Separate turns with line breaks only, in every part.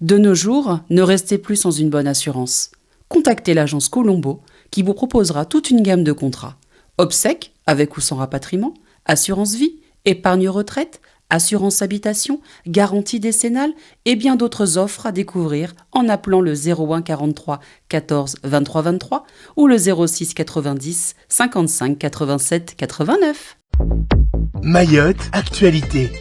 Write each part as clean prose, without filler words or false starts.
De nos jours, ne restez plus sans une bonne assurance. Contactez l'agence Colombo qui vous proposera toute une gamme de contrats. Obsèques, avec ou sans rapatriement, assurance vie, épargne retraite, assurance habitation, garantie décennale et bien d'autres offres à découvrir en appelant le 01 43 14 23 23 ou le 06 90 55 87 89.
Mayotte, actualité.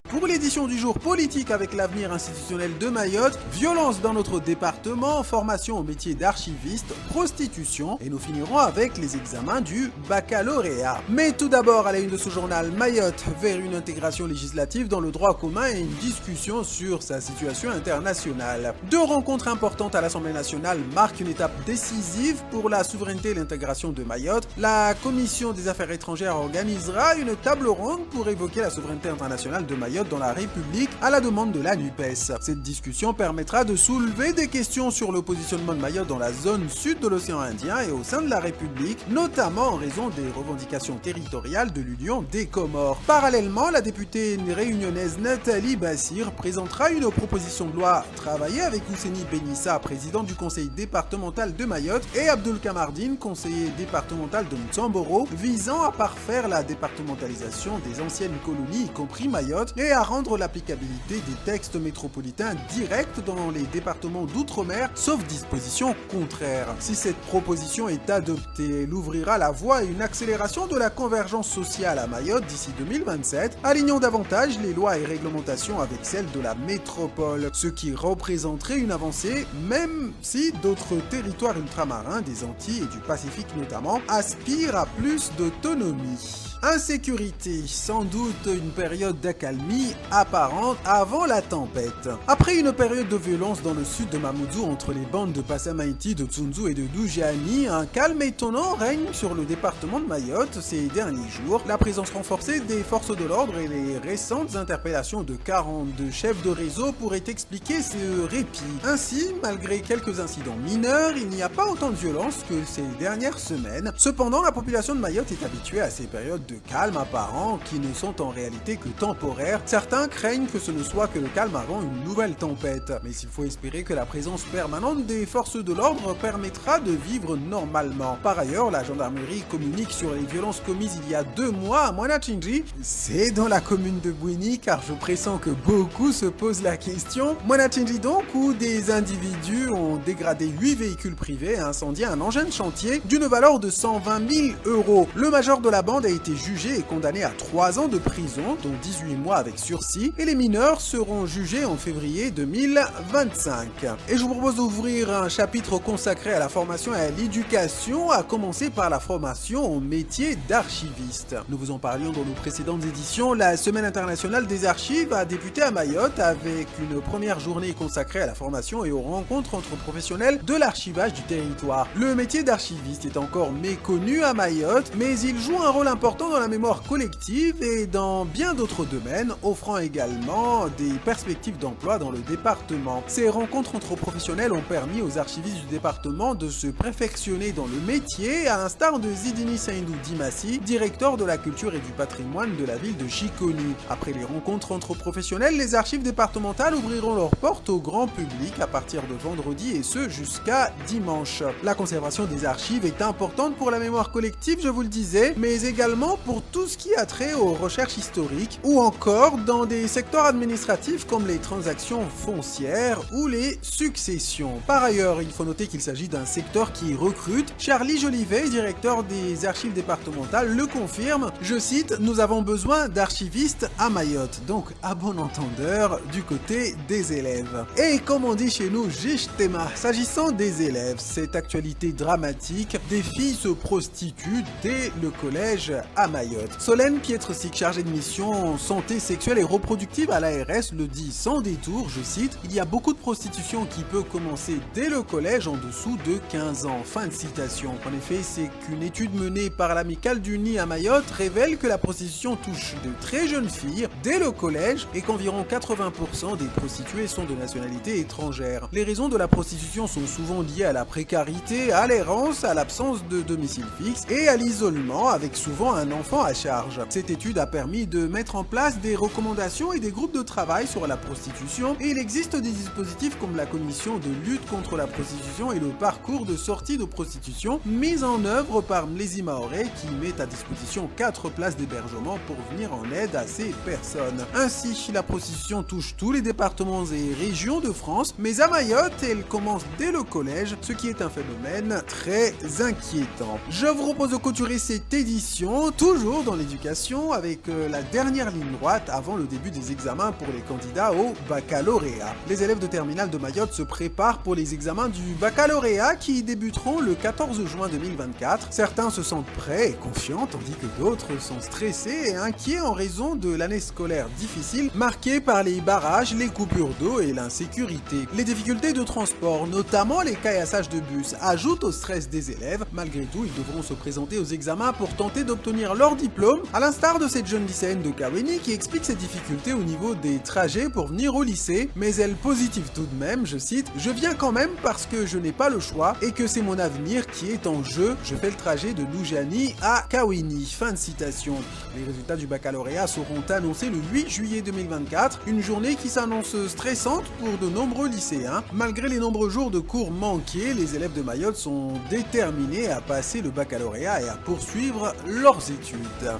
Pour l'édition du jour politique avec l'avenir institutionnel de Mayotte, violence dans notre département, formation au métier d'archiviste, prostitution et nous finirons avec les examens du baccalauréat. Mais tout d'abord à la une de ce journal, Mayotte vers une intégration législative dans le droit commun et une discussion sur sa situation internationale. Deux rencontres importantes à l'Assemblée nationale marquent une étape décisive pour la souveraineté et l'intégration de Mayotte. La Commission des affaires étrangères organisera une table ronde pour évoquer la souveraineté internationale de Mayotte dans la République à la demande de la NUPES. Cette discussion permettra de soulever des questions sur le positionnement de Mayotte dans la zone sud de l'océan Indien et au sein de la République, notamment en raison des revendications territoriales de l'Union des Comores. Parallèlement, la députée réunionnaise Nathalie Bassir présentera une proposition de loi travaillée avec Ouseni Benissa, président du conseil départemental de Mayotte, et Abdul Kamardine, conseiller départemental de Mtsamboro, visant à parfaire la départementalisation des anciennes colonies, y compris Mayotte, et à rendre l'applicabilité des textes métropolitains directs dans les départements d'outre-mer, sauf dispositions contraires. Si cette proposition est adoptée, elle ouvrira la voie à une accélération de la convergence sociale à Mayotte d'ici 2027, alignant davantage les lois et réglementations avec celles de la métropole, ce qui représenterait une avancée, même si d'autres territoires ultramarins, des Antilles et du Pacifique notamment, aspirent à plus d'autonomie. Insécurité, sans doute une période d'accalmie apparente avant la tempête. Après une période de violence dans le sud de Mamoudzou entre les bandes de Passamaïti, de Tsunzu et de Doujani, un calme étonnant règne sur le département de Mayotte ces derniers jours. La présence renforcée des forces de l'ordre et les récentes interpellations de 42 chefs de réseau pourraient expliquer ce répit. Ainsi, malgré quelques incidents mineurs, il n'y a pas autant de violence que ces dernières semaines. Cependant, la population de Mayotte est habituée à ces périodes de calme apparent qui ne sont en réalité que temporaires. Certains craignent que ce ne soit que le calme avant une nouvelle tempête. Mais il faut espérer que la présence permanente des forces de l'ordre permettra de vivre normalement. Par ailleurs, la gendarmerie communique sur les violences commises il y a 2 mois à Mwanachinji. C'est dans la commune de Bouini, car je pressens que beaucoup se posent la question. Mwanachinji donc, où des individus ont dégradé 8 véhicules privés et incendié un engin de chantier d'une valeur de 120 000 €. Le major de la bande a été jugé et condamné à 3 ans de prison, dont 18 mois avec sursis, et les mineurs seront jugés en février 2025. Et je vous propose d'ouvrir un chapitre consacré à la formation et à l'éducation, à commencer par la formation au métier d'archiviste. Nous vous en parlions dans nos précédentes éditions. La Semaine internationale des archives a débuté à Mayotte avec une première journée consacrée à la formation et aux rencontres entre professionnels de l'archivage du territoire. Le métier d'archiviste est encore méconnu à Mayotte, mais il joue un rôle important dans la mémoire collective et dans bien d'autres domaines, offrant également des perspectives d'emploi dans le département. Ces rencontres entre professionnels ont permis aux archivistes du département de se perfectionner dans le métier, à l'instar de Zidini Saïndou Dimassi, directeur de la culture et du patrimoine de la ville de Chiconi. Après les rencontres entre professionnels, les archives départementales ouvriront leurs portes au grand public à partir de vendredi et ce jusqu'à dimanche. La conservation des archives est importante pour la mémoire collective, je vous le disais, mais également pour tout ce qui a trait aux recherches historiques ou encore dans des secteurs administratifs comme les transactions foncières ou les successions. Par ailleurs, il faut noter qu'il s'agit d'un secteur qui recrute. Charlie Jolivet, directeur des archives départementales, le confirme. Je cite, « Nous avons besoin d'archivistes à Mayotte ». Donc, à bon entendeur, du côté des élèves. Et comme on dit chez nous, Jishtema. S'agissant des élèves, cette actualité dramatique, des filles se prostituent dès le collège à Mayotte. Solène Pietresic, chargée de mission santé sexuelle et reproductive à l'ARS, le dit sans détour, je cite, « Il y a beaucoup de prostitution qui peut commencer dès le collège en dessous de 15 ans. » Fin de citation. En effet, c'est qu'une étude menée par l'Amicale du Nid à Mayotte révèle que la prostitution touche de très jeunes filles dès le collège et qu'environ 80% des prostituées sont de nationalité étrangère. Les raisons de la prostitution sont souvent liées à la précarité, à l'errance, à l'absence de domicile fixe et à l'isolement, avec souvent un enfant à charge. Cette étude a permis de mettre en place des recommandations d'information et des groupes de travail sur la prostitution, et il existe des dispositifs comme la commission de lutte contre la prostitution et le parcours de sortie de prostitution mis en œuvre par Mlezi Maoré qui met à disposition 4 places d'hébergement pour venir en aide à ces personnes. Ainsi, la prostitution touche tous les départements et régions de France, mais à Mayotte, elle commence dès le collège, ce qui est un phénomène très inquiétant. Je vous propose de clôturer cette édition, toujours dans l'éducation, avec la dernière ligne droite avant le début des examens pour les candidats au baccalauréat. Les élèves de terminale de Mayotte se préparent pour les examens du baccalauréat qui débuteront le 14 juin 2024. Certains se sentent prêts et confiants, tandis que d'autres sont stressés et inquiets en raison de l'année scolaire difficile, marquée par les barrages, les coupures d'eau et l'insécurité. Les difficultés de transport, notamment les caillassages de bus, ajoutent au stress des élèves. Malgré tout, ils devront se présenter aux examens pour tenter d'obtenir leur diplôme, à l'instar de cette jeune lycéenne de Kaweni qui explique ses difficultés au niveau des trajets pour venir au lycée, mais elle positive tout de même, je cite, « Je viens quand même parce que je n'ai pas le choix et que c'est mon avenir qui est en jeu. Je fais le trajet de Loujani à Kaweni. » Fin de citation. Les résultats du baccalauréat seront annoncés le 8 juillet 2024, une journée qui s'annonce stressante pour de nombreux lycéens. Malgré les nombreux jours de cours manqués, les élèves de Mayotte sont déterminés à passer le baccalauréat et à poursuivre leurs études.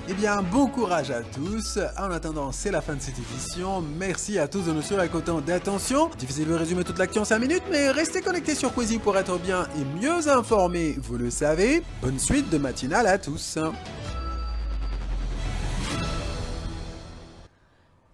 Eh bien, bon courage à tous. En attendant, c'est la fin de cette édition. Merci à tous de nous suivre avec autant d'attention. Difficile de résumer toute l'actu en 5 minutes, mais restez connectés sur Quizy pour être bien et mieux informés, vous le savez. Bonne suite de matinale à tous.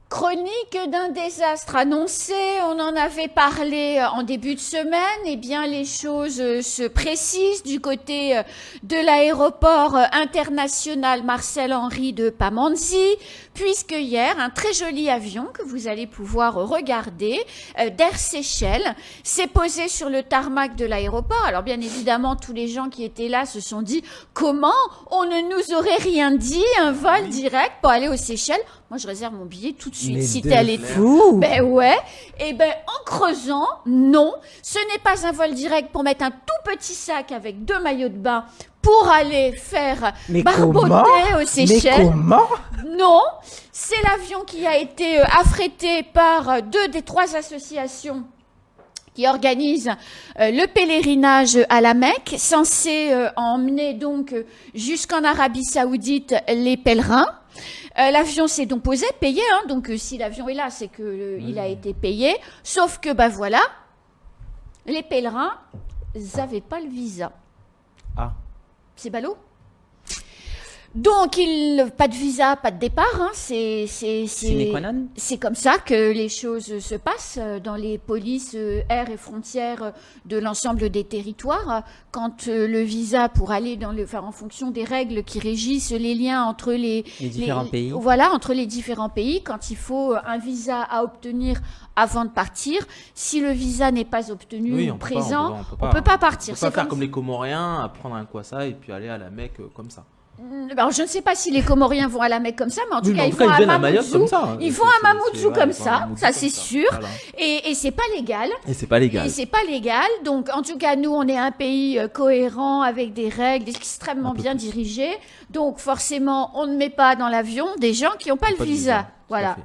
Chronique d'un désastre annoncé, on en avait parlé en début de semaine, eh bien les choses se précisent du côté de l'aéroport international Marcel-Henri de Pamandzi, puisque hier, un très joli avion que vous allez pouvoir regarder d'Air Seychelles s'est posé sur le tarmac de l'aéroport. Alors bien évidemment, tous les gens qui étaient là se sont dit « Comment on ne nous aurait rien dit, un vol direct pour aller aux Seychelles ?» Moi, je réserve mon billet tout de suite.
Mais
Si
de
t'es allé
fou.
Ben ouais. Et ben, en creusant, non. Ce n'est pas un vol direct pour mettre un tout petit sac avec 2 maillots de bain pour aller faire
Mais
barboter
comment
aux Seychelles.
Mais comment?
Non. C'est l'avion qui a été affrété par 2 des 3 associations qui organise le pèlerinage à la Mecque, censé emmener donc jusqu'en Arabie Saoudite les pèlerins. L'avion s'est donc posé, payé, hein, donc si l'avion est là, c'est que il a été payé. Sauf que, voilà, les pèlerins n'avaient pas le visa.
Ah.
C'est ballot. Donc, pas de visa, pas de départ. Hein, c'est comme ça que les choses se passent dans les polices air et frontières de l'ensemble des territoires. Quand le visa pour aller en fonction des règles qui régissent les liens entre les
différents pays.
Voilà, entre les différents pays, quand il faut un visa à obtenir avant de partir, si le visa n'est pas obtenu présent, on peut pas partir.
On peut pas faire comme les Comoriens, à prendre un kwassa et puis aller à la Mecque comme ça.
Alors, je ne sais pas si les Comoriens vont à la Mecque comme ça, mais en tout cas,
ils font un Mamoudzou
comme ça. Ils font un Mamoudzou comme ça, ça c'est sûr.
Voilà.
Et c'est pas légal.
Et c'est pas légal.
Et c'est pas légal. Donc, en tout cas, nous, on est un pays cohérent avec des règles extrêmement bien dirigées. Donc, forcément, on ne met pas dans l'avion des gens qui n'ont pas le visa. Voilà.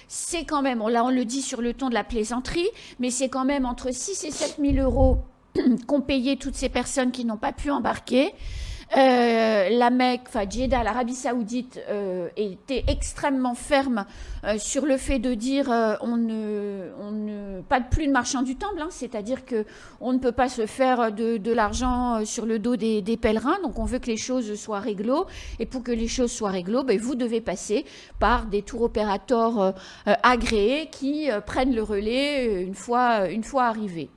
C'est quand même, là, on le dit sur le ton de la plaisanterie, mais c'est quand même entre 6 et 7 000 euros qu'ont payé toutes ces personnes qui n'ont pas pu embarquer. La Mecque, Jeddah, l'Arabie Saoudite était extrêmement ferme sur le fait de dire pas plus de marchand du temple, hein, c'est-à-dire que on ne peut pas se faire de l'argent sur le dos des pèlerins, donc on veut que les choses soient réglo, et pour que les choses soient réglo, vous devez passer par des tour opérateurs agréés qui prennent le relais une fois arrivés.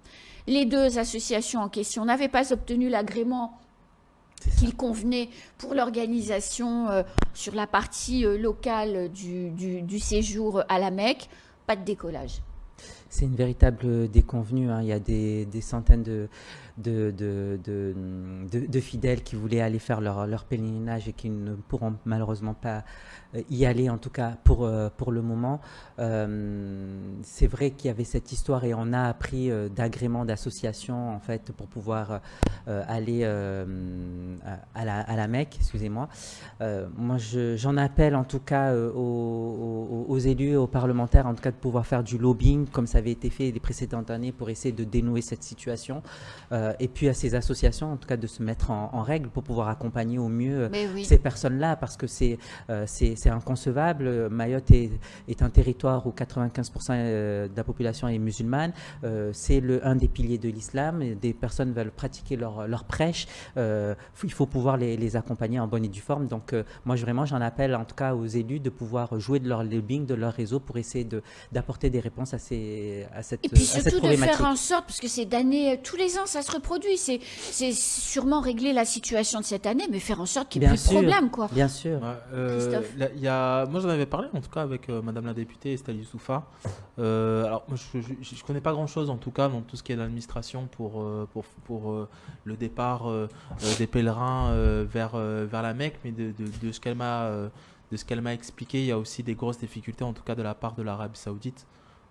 Les 2 associations en question n'avaient pas obtenu l'agrément qu'il convenait pour l'organisation sur la partie locale du séjour à la Mecque. Pas de décollage.
C'est une véritable déconvenue, hein. Il y a des centaines de fidèles qui voulaient aller faire leur pèlerinage et qui ne pourront malheureusement pas y aller, en tout cas pour le moment. C'est vrai qu'il y avait cette histoire et on a appris d'agréments d'associations en fait pour pouvoir aller à la Mecque, excusez-moi. Moi j'en appelle en tout cas aux élus, aux parlementaires en tout cas de pouvoir faire du lobbying comme ça avait été fait les précédentes années pour essayer de dénouer cette situation et puis à ces associations en tout cas de se mettre en règle pour pouvoir accompagner au mieux ces personnes-là parce que c'est inconcevable. Mayotte est un territoire où 95% de la population est musulmane. C'est un des piliers de l'islam. Des personnes veulent pratiquer leur prêche. Il faut pouvoir les accompagner en bonne et due forme. Donc moi j'en appelle en tout cas aux élus de pouvoir jouer de leur lobbying, de leur réseau pour essayer d'apporter des réponses à cette problématique.
Et puis surtout de faire en sorte, parce que c'est d'année, tous les ans ça se reproduit, c'est sûrement régler la situation de cette année, mais faire en sorte qu'il n'y ait plus de problème, quoi.
Bien sûr.
Christophe.
Moi j'en avais parlé en tout cas avec Madame la députée Estelle Youssoufa. Alors moi je connais pas grand chose en tout cas dans tout ce qui est l'administration pour le départ des pèlerins vers la Mecque, mais de ce qu'elle m'a expliqué, il y a aussi des grosses difficultés en tout cas de la part de l'Arabie Saoudite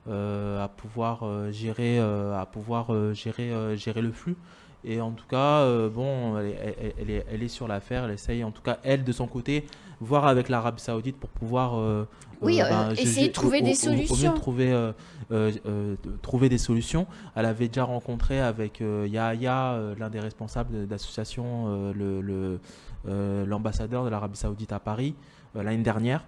à pouvoir gérer le flux. Et en tout cas, elle est sur l'affaire, elle essaye en tout cas, elle, de son côté, voir avec l'Arabie Saoudite pour pouvoir
essayer de trouver des solutions.
Trouver des solutions. Elle avait déjà rencontré avec Yahya, l'un des responsables d'association, l'ambassadeur de l'Arabie Saoudite à Paris, l'année dernière.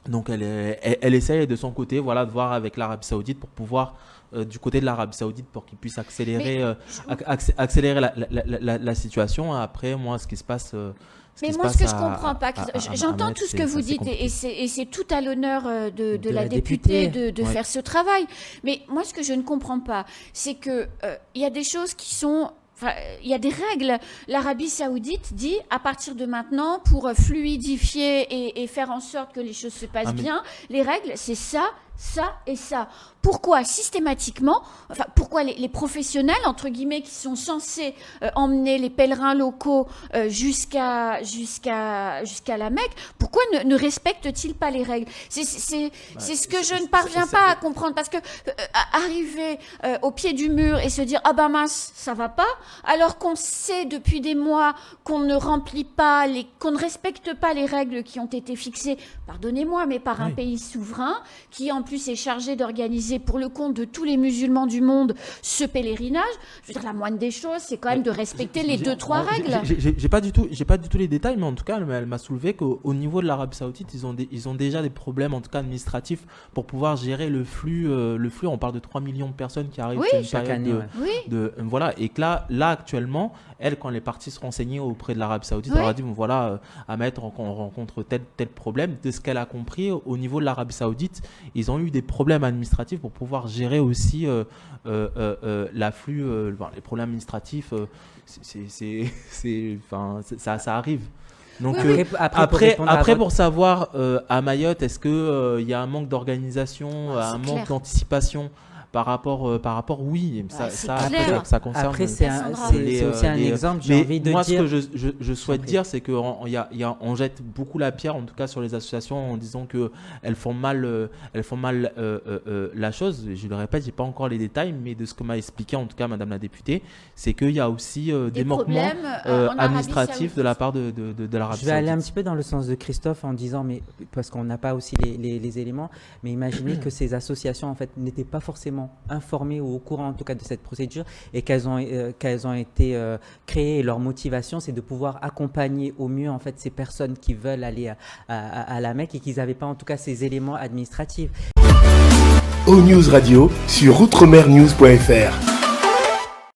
Donc elle essaye de son côté de voir avec l'Arabie Saoudite pour pouvoir du côté de l'Arabie Saoudite pour qu'ils puissent accélérer la situation. Après, moi, ce qui se passe...
Mais moi, ce que je ne comprends pas, j'entends tout ce que vous dites et c'est tout à l'honneur de la députée de faire ce travail. Mais moi, ce que je ne comprends pas, c'est qu'il y a des choses qui sont... il y a des règles. L'Arabie Saoudite dit, à partir de maintenant, pour fluidifier et faire en sorte que les choses se passent bien, les règles, c'est ça et ça. Pourquoi systématiquement, pourquoi les professionnels, entre guillemets, qui sont censés emmener les pèlerins locaux jusqu'à la Mecque, pourquoi ne respectent-ils pas les règles ? C'est ce que je ne parviens pas à comprendre, parce que arriver au pied du mur et se dire « Ah ben mince, ça va pas », alors qu'on sait depuis des mois qu'on ne remplit pas, qu'on ne respecte pas les règles qui ont été fixées, pardonnez-moi, mais par un pays souverain, qui en plus est chargé d'organiser pour le compte de tous les musulmans du monde ce pèlerinage. Je veux dire, la moindre des choses, c'est quand même de respecter les 2-3 règles.
J'ai pas du tout les détails, mais en tout cas, elle m'a soulevé qu'au niveau de l'Arabie Saoudite, ils ont déjà des problèmes, en tout cas administratifs, pour pouvoir gérer le flux. On parle de 3 millions de personnes qui arrivent
chaque année.
Voilà, et que là actuellement, elle, quand elle est partie se renseigner auprès de l'Arabie Saoudite, elle a dit Ahmed, on rencontre tel problème. De ce qu'elle a compris, au niveau de l'Arabie Saoudite, ils ont eu des problèmes administratifs pour pouvoir gérer aussi l'afflux, les problèmes administratifs. Ça arrive. Donc après pour savoir à Mayotte, est-ce que il y a un manque d'organisation, un manque d'anticipation par rapport oui, ça concerne.
Après c'est aussi un exemple, j'ai envie de dire.
Moi, ce que je souhaite dire, c'est qu'on jette beaucoup la pierre, en tout cas sur les associations, en disant que elles font mal la chose. Je le répète, j'ai pas encore les détails, mais de ce que m'a expliqué en tout cas Madame la députée, c'est qu'il y a aussi des manquements administratifs de la part de l'Arabie Saoudite.
Je vais aller un petit peu dans le sens de Christophe en disant, mais parce qu'on n'a pas aussi les éléments, mais imaginez que ces associations en fait n'étaient pas forcément informées ou au courant en tout cas de cette procédure et qu'elles ont été créées, et leur motivation c'est de pouvoir accompagner au mieux en fait ces personnes qui veulent aller à la Mecque et qu'ils n'avaient pas en tout cas ces éléments administratifs.
O-News Radio sur outremernews.fr.